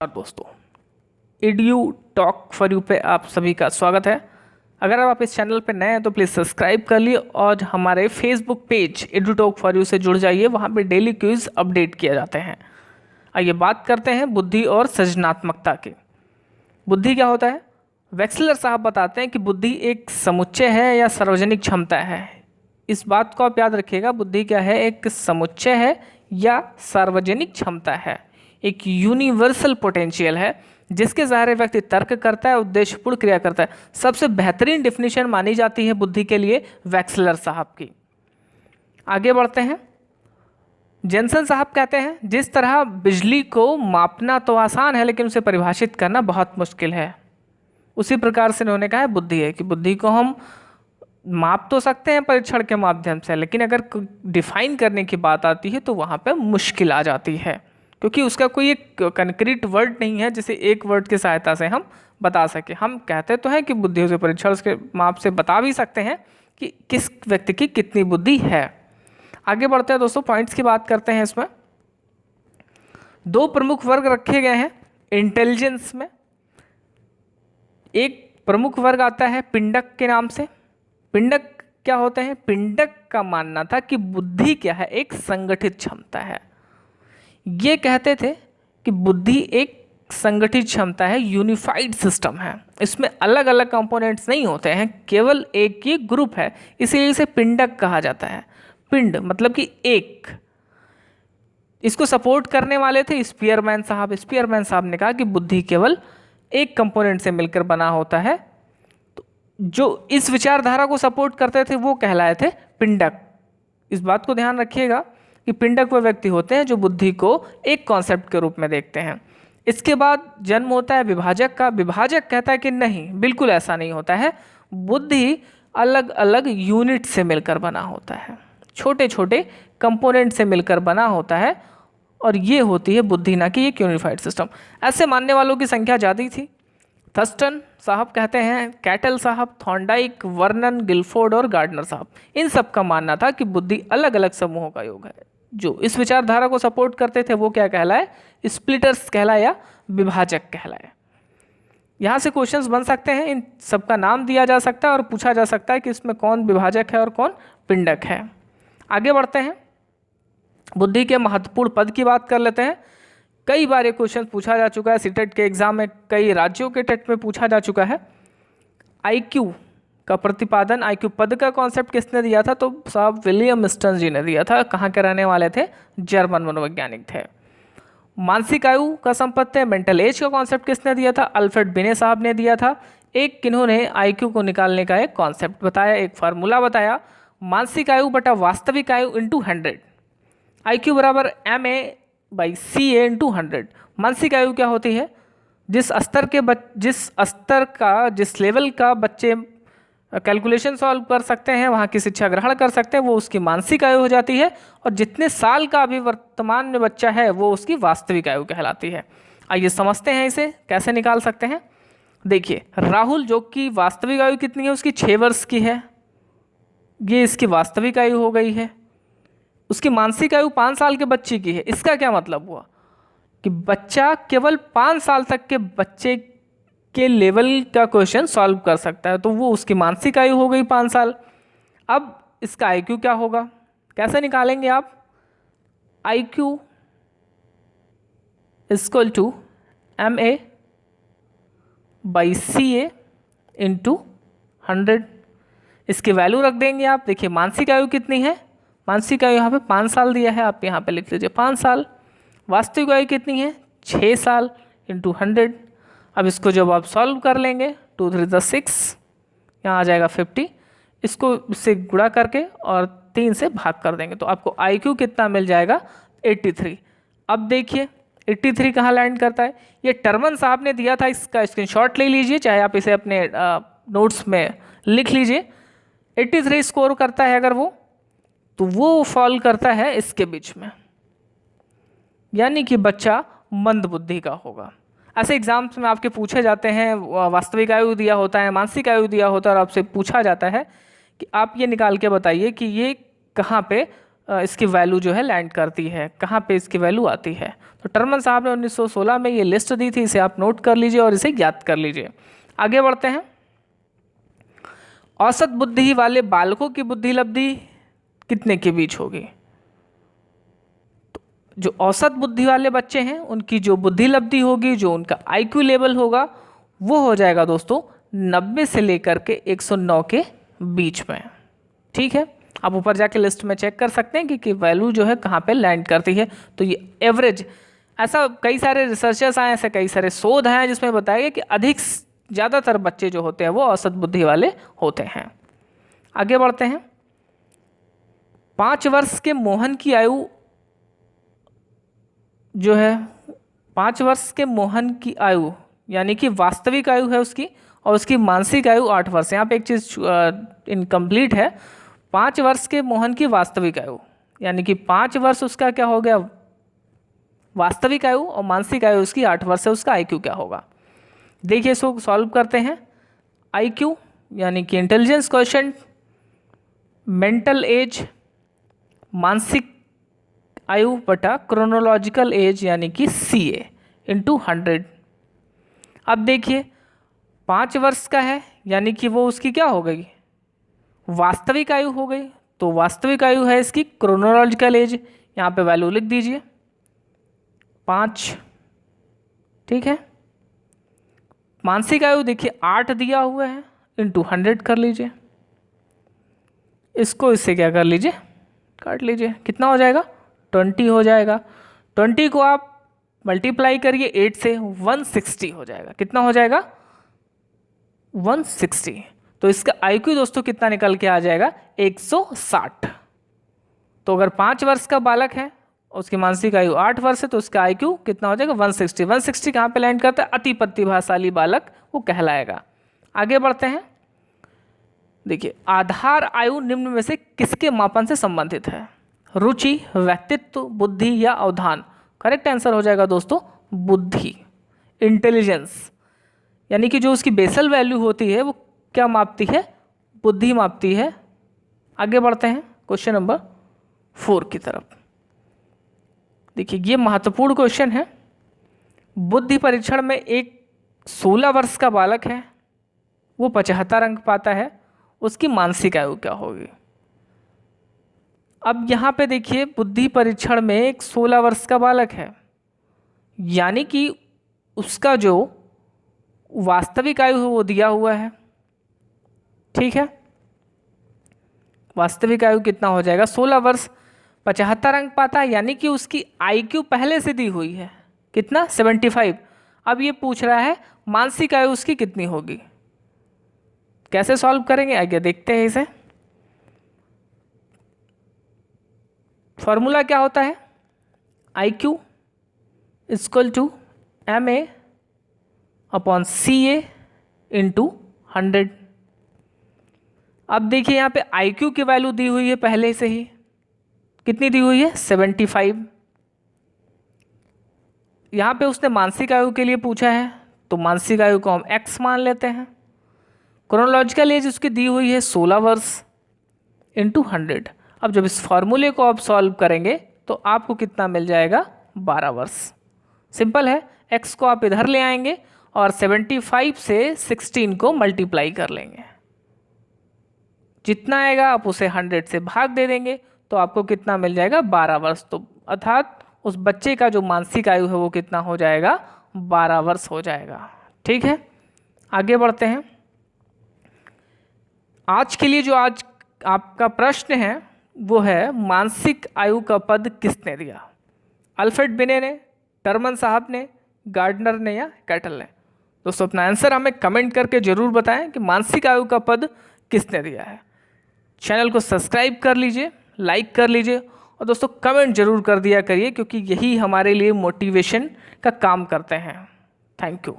और दोस्तों, edu talk for you पे आप सभी का स्वागत है। अगर आप इस चैनल पे नए हैं तो प्लीज़ सब्सक्राइब कर लिए और हमारे Facebook page edu talk for you से जुड़ जाइए। वहाँ पे डेली क्विज अपडेट किए जाते हैं। आइए बात करते हैं बुद्धि और सृजनात्मकता की। बुद्धि क्या होता है? वेक्सलर साहब बताते हैं कि बुद्धि एक समुच्चय है या सार्वजनिक क्षमता है। इस बात को आप याद रखिएगा, बुद्धि क्या है? एक समुच्चय है या सार्वजनिक क्षमता है, एक यूनिवर्सल पोटेंशियल है जिसके सहारे व्यक्ति तर्क करता है, उद्देश्यपूर्ण क्रिया करता है। सबसे बेहतरीन डिफिनीशन मानी जाती है बुद्धि के लिए वेक्सलर साहब की। आगे बढ़ते हैं। जेनसन साहब कहते हैं, जिस तरह बिजली को मापना तो आसान है लेकिन उसे परिभाषित करना बहुत मुश्किल है, उसी प्रकार से उन्होंने कहा है बुद्धि है कि बुद्धि को हम माप तो सकते हैं परीक्षण के माध्यम से, लेकिन अगर डिफाइन करने की बात आती है तो वहाँ पे मुश्किल आ जाती है, क्योंकि उसका कोई एक कंक्रीट वर्ड नहीं है जिसे एक वर्ड की सहायता से हम बता सके। हम कहते तो हैं कि बुद्धि उसे परीक्षण के माप से बता भी सकते हैं कि किस व्यक्ति की कितनी बुद्धि है। आगे बढ़ते हैं दोस्तों, पॉइंट्स की बात करते हैं। इसमें दो प्रमुख वर्ग रखे गए हैं इंटेलिजेंस में। एक प्रमुख वर्ग आता है पिंडक के नाम से। पिंडक क्या होते हैं? पिंडक का मानना था कि बुद्धि क्या है? एक संगठित क्षमता है। ये कहते थे कि बुद्धि एक संगठित क्षमता है, यूनिफाइड सिस्टम है, इसमें अलग अलग कंपोनेंट्स नहीं होते हैं, केवल एक ही ग्रुप है, इसीलिए इसे पिंडक कहा जाता है। पिंड मतलब कि एक। इसको सपोर्ट करने वाले थे स्पीयरमैन साहब। स्पीयरमैन साहब ने कहा कि बुद्धि केवल एक कंपोनेंट से मिलकर बना होता है। तो जो इस विचारधारा को सपोर्ट करते थे वो कहलाए थे पिंडक। इस बात को ध्यान रखिएगा कि पिंडक वो व्यक्ति होते हैं जो बुद्धि को एक कॉन्सेप्ट के रूप में देखते हैं। इसके बाद जन्म होता है विभाजक का। विभाजक कहता है कि नहीं, बिल्कुल ऐसा नहीं होता है, बुद्धि अलग अलग यूनिट से मिलकर बना होता है, छोटे छोटे कंपोनेंट से मिलकर बना होता है, और ये होती है बुद्धि, ना कि एक यूनिफाइड सिस्टम। ऐसे मानने वालों की संख्या ज़्यादा ही थी। थर्स्टन साहब कहते हैं, कैटल साहब, थॉर्नडाइक, वर्नन, गिलफोर्ड और गार्डनर साहब, इन सब का मानना था कि बुद्धि अलग अलग समूहों का योग है। जो इस विचारधारा को सपोर्ट करते थे वो क्या कहलाए? स्प्लिटर्स कहलाए या विभाजक कहलाए। यहाँ से क्वेश्चंस बन सकते हैं, इन सब का नाम दिया जा सकता है और पूछा जा सकता है कि इसमें कौन विभाजक है और कौन पिंडक है। आगे बढ़ते हैं, बुद्धि के महत्वपूर्ण पद की बात कर लेते हैं। कई बार ये क्वेश्चन पूछा जा चुका है, सीटेट के एग्जाम में, कई राज्यों के टेट में पूछा जा चुका है। आईक्यू का प्रतिपादन, आईक्यू पद का कॉन्सेप्ट किसने दिया था? तो साहब विलियम स्टर्न जी ने दिया था। कहाँ के रहने वाले थे? जर्मन मनोवैज्ञानिक थे। मानसिक आयु का संपत्ति, मेंटल एज का कॉन्सेप्ट किसने दिया था? अल्फ्रेड बिने साहब ने दिया था। एक किन्होंने आईक्यू को निकालने का एक कॉन्सेप्ट बताया, एक फार्मूला बताया, मानसिक आयु बटा वास्तविक आयु इंटू 100। आईक्यू बराबर MA/CA इंटू 100। मानसिक आयु क्या होती है? जिस लेवल का बच्चे कैलकुलेशन सॉल्व कर सकते हैं, वहाँ की शिक्षा ग्रहण कर सकते हैं, वो उसकी मानसिक आयु हो जाती है, और जितने साल का अभी वर्तमान में बच्चा है वो उसकी वास्तविक आयु कहलाती है। आइए समझते हैं इसे कैसे निकाल सकते हैं। देखिए, राहुल जो कि वास्तविक आयु कितनी है? उसकी 6 वर्ष की है, ये इसकी वास्तविक आयु हो गई है। उसकी मानसिक आयु 5 साल के बच्चे की है। इसका क्या मतलब हुआ कि बच्चा केवल 5 साल तक के बच्चे के लेवल का क्वेश्चन सॉल्व कर सकता है, तो वो उसकी मानसिक आयु हो गई 5 साल। अब इसका आईक्यू क्या होगा, कैसे निकालेंगे आप? IQ equal to MA/CA into 100। इसकी वैल्यू रख देंगे आप। देखिए मानसिक आयु कितनी है? मानसिक आयु यहाँ पे 5 साल दिया है, आप यहाँ पे लिख लीजिए 5 साल। वास्तविक आयु कितनी है? 6 साल इंटू 100। अब इसको जब आप सॉल्व कर लेंगे, 2 3 × 6, यहाँ आ जाएगा 50। इसको इससे गुणा करके और 3 से भाग कर देंगे तो आपको आईक्यू कितना मिल जाएगा? 83। अब देखिए 83 कहाँ लैंड करता है? ये टर्मन साहब ने दिया था, इसका स्क्रीनशॉट ले लीजिए, चाहे आप इसे अपने नोट्स में लिख लीजिए। 83 स्कोर करता है अगर वो फॉल करता है इसके बीच में, यानी कि बच्चा मंद बुद्धि का होगा। ऐसे एग्जाम्स में आपके पूछे जाते हैं, वास्तविक आयु दिया होता है, मानसिक आयु दिया होता है, और आपसे पूछा जाता है कि आप ये निकाल के बताइए कि ये कहाँ पे इसकी वैल्यू जो है लैंड करती है, कहाँ पे इसकी वैल्यू आती है। तो टर्मन साहब ने 1916 में ये लिस्ट दी थी, इसे आप नोट कर लीजिए और इसे याद कर लीजिए। आगे बढ़ते हैं। औसत बुद्धि वाले बालकों की बुद्धि लब्धि कितने के बीच होगी? तो जो औसत बुद्धि वाले बच्चे हैं उनकी जो बुद्धि लब्धि होगी, जो उनका आईक्यू लेवल होगा, वो हो जाएगा दोस्तों 90 से लेकर के 109 के बीच में। ठीक है, आप ऊपर जाके लिस्ट में चेक कर सकते हैं कि वैल्यू जो है कहाँ पे लैंड करती है। तो ये एवरेज, ऐसा कई सारे रिसर्चर्स आए, ऐसे कई सारे शोध हैं जिसमें बताया गया कि अधिक ज़्यादातर बच्चे जो होते हैं वो औसत बुद्धि वाले होते हैं। आगे बढ़ते हैं। 5 वर्ष के मोहन की आयु जो है, 5 वर्ष के मोहन की आयु यानी कि वास्तविक आयु है उसकी, और उसकी मानसिक आयु 8 वर्ष। यहाँ पे एक चीज़ इनकम्प्लीट है। 5 वर्ष के मोहन की वास्तविक आयु यानी कि 5 वर्ष उसका क्या हो गया वास्तविक आयु, और मानसिक आयु उसकी 8 वर्ष है, उसका आईक्यू क्या होगा। देखिए इसको सॉल्व करते हैं। आईक्यू यानी कि इंटेलिजेंस क्वोशिएंट, मेंटल एज, मानसिक आयु बटा क्रोनोलॉजिकल एज यानी कि CA इंटू 100। अब देखिए 5 वर्ष का है यानी कि वो उसकी क्या हो गई वास्तविक आयु हो गई। तो वास्तविक आयु है इसकी क्रोनोलॉजिकल एज, यहाँ पे वैल्यू लिख दीजिए 5। ठीक है, मानसिक आयु देखिए 8 दिया हुआ है, इंटू 100 कर लीजिए। इसको इससे क्या कर लीजिए, काट लीजिए। कितना हो जाएगा 20 हो जाएगा। 20 को आप मल्टीप्लाई करिए 8 से, 160 हो जाएगा। कितना हो जाएगा 160। तो इसका आईक्यू दोस्तों कितना निकल के आ जाएगा 160। तो अगर 5 वर्ष का बालक है, उसकी मानसिक आयु 8 वर्ष है, तो उसका आईक्यू कितना हो जाएगा 160। 160 कहाँ पे लैंड करता है, अति प्रतिभाशाली बालक वो कहलाएगा। आगे बढ़ते हैं। देखिए आधार आयु निम्न में से किसके मापन से संबंधित है? रुचि, व्यक्तित्व, बुद्धि या अवधान। करेक्ट आंसर हो जाएगा दोस्तों बुद्धि, इंटेलिजेंस। यानी कि जो उसकी बेसल वैल्यू होती है वो क्या मापती है, बुद्धि मापती है। आगे बढ़ते हैं क्वेश्चन नंबर 4 की तरफ। देखिए ये महत्वपूर्ण क्वेश्चन है। बुद्धि परीक्षण में एक 16 वर्ष का बालक है, वो 75 अंक पाता है, उसकी मानसिक आयु क्या होगी? अब यहाँ पे देखिए बुद्धि परीक्षण में एक 16 वर्ष का बालक है, यानी कि उसका जो वास्तविक आयु है वो दिया हुआ है। ठीक है, वास्तविक आयु कितना हो जाएगा 16 वर्ष, 75 अंक पाता है, यानी कि उसकी आईक्यू पहले से दी हुई है कितना 75। अब ये पूछ रहा है मानसिक आयु उसकी कितनी होगी। कैसे सॉल्व करेंगे आगे देखते हैं इसे। फॉर्मूला क्या होता है, IQ equal to MA upon CA into 100। अब देखिए यहाँ पे IQ की वैल्यू दी हुई है पहले से ही, कितनी दी हुई है 75। यहाँ पे उसने मानसिक आयु के लिए पूछा है, तो मानसिक आयु को हम X मान लेते हैं। क्रोनोलॉजिकल एज उसकी दी हुई है 16 वर्ष इंटू 100। अब जब इस फॉर्मूले को आप सॉल्व करेंगे तो आपको कितना मिल जाएगा 12 वर्ष। सिंपल है, x को आप इधर ले आएंगे और 75 से 16 को मल्टीप्लाई कर लेंगे। जितना आएगा आप उसे 100 से भाग दे देंगे तो आपको कितना मिल जाएगा 12 वर्ष। तो अर्थात उस बच्चे का जो मानसिक आयु है वो कितना हो जाएगा 12 वर्ष हो जाएगा। ठीक है, आगे बढ़ते हैं। आज के लिए जो आज आपका प्रश्न है वो है मानसिक आयु का पद किसने दिया? अल्फ्रेड बिने ने, टर्मन साहब ने, गार्डनर ने या कैटल ने? दोस्तों अपना आंसर हमें कमेंट करके ज़रूर बताएं कि मानसिक आयु का पद किसने दिया है। चैनल को सब्सक्राइब कर लीजिए, लाइक कर लीजिए और दोस्तों कमेंट जरूर कर दिया करिए, क्योंकि यही हमारे लिए मोटिवेशन का काम करते हैं। Thank you.